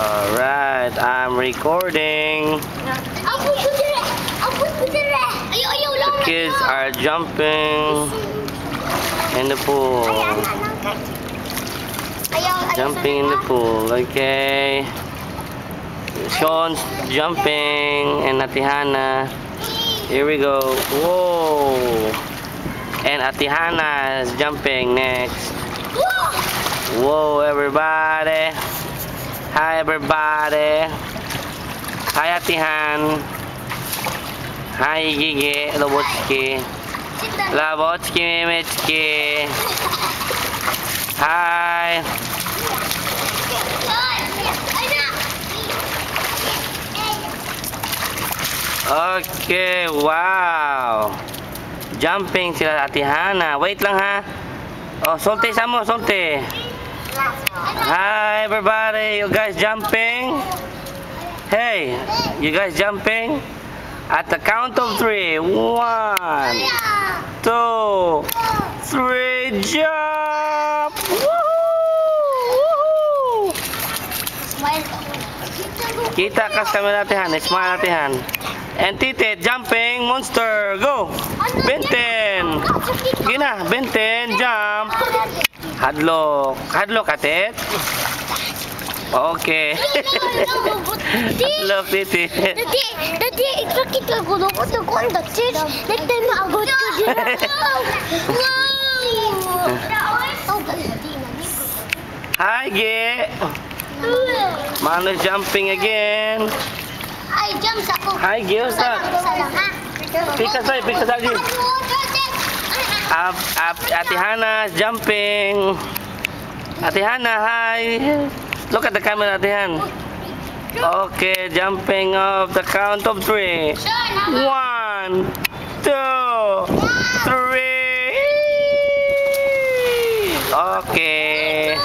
Alright, I'm recording. The kids are jumping in the pool. Jumping in the pool, okay. Sean's jumping and Ate Hannah. Here we go. Whoa! And Ate Hannah is jumping next. Whoa, everybody. Hi, everybody. Hi, Ate Han. Hi, Gigi. Lobotsky. Lobotsky, Mimitski. Hi. Okay, wow. Jumping sila Ate Hannah. Wait lang ha. Oh, Solte samo, Solte. Hi everybody, you guys jumping? Hey, you guys jumping? At the count of 3. 1, 2, 3, jump! Woohoo! Kita kas kami latihan, smile latihan. And Tite, jumping, monster, go! Benten! Gina, Benten, jump! Hadlock. Hadlock, Atet? Okay. Hadlock, Tite. Dati, ikakita ko doon ko doon ko dati. Dati maagot ko din. Hi, Ge. Mano's jumping again. I jump sa ko. Hi, Ge. What's up? Pikas lagi. Ate Hannah is jumping. Ate Hannah, hi. Look at the camera, Ate Hannah. Okay, jumping off the count of 3. 1, 2, 3. Okay.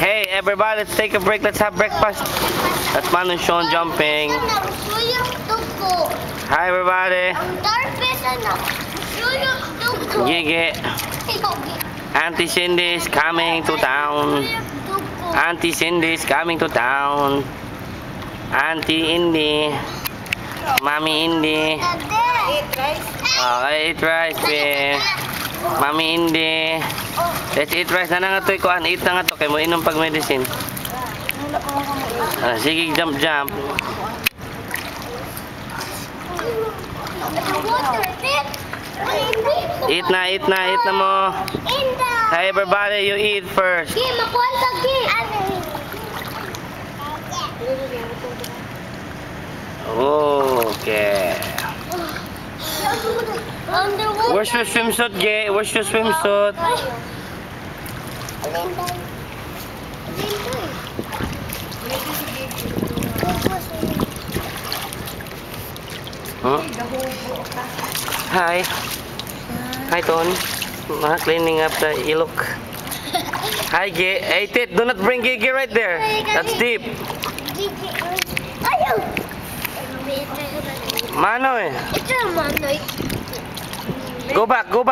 Hey, everybody, let's take a break. Let's have breakfast. That's Man and Sean jumping. Hi, everybody. Gigi. Auntie Cindy is coming to town. Auntie Cindy is coming to town. Auntie Indy. Mommy Indy. Okay, eat rice, babe. Mommy Indy. Let's eat rice na nga to. Ikuan, eat na nga to. Kaya mo inom pag medicine. Sige, jump. Eat na mo. Hi everybody, you eat first. Okay. Where's your swimsuit, Gay? Where's your swimsuit? Huh? Hi. Hi, Ton. Cleaning up the ilok. Hi, Gay. Hey, Tit, do not bring Gigi right there. That's deep. Mano eh. Go back. Go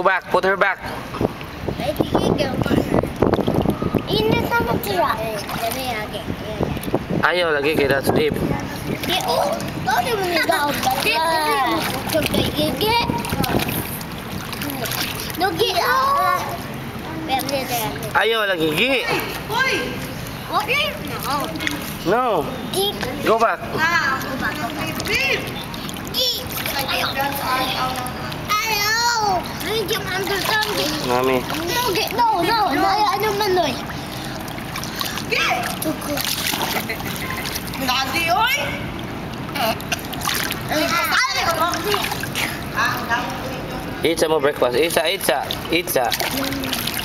back. Put her back. Ayaw lagi kaya that's deep. Ayaw lagi Gi. No. Go back. Mami. No. Ano man doy? Nanti, oi! Eat some more breakfast. Eat.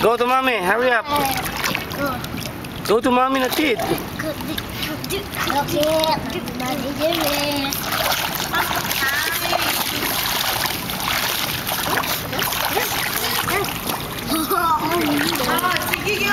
Go to mommy. Hurry up. Go to mommy na tit. Sige,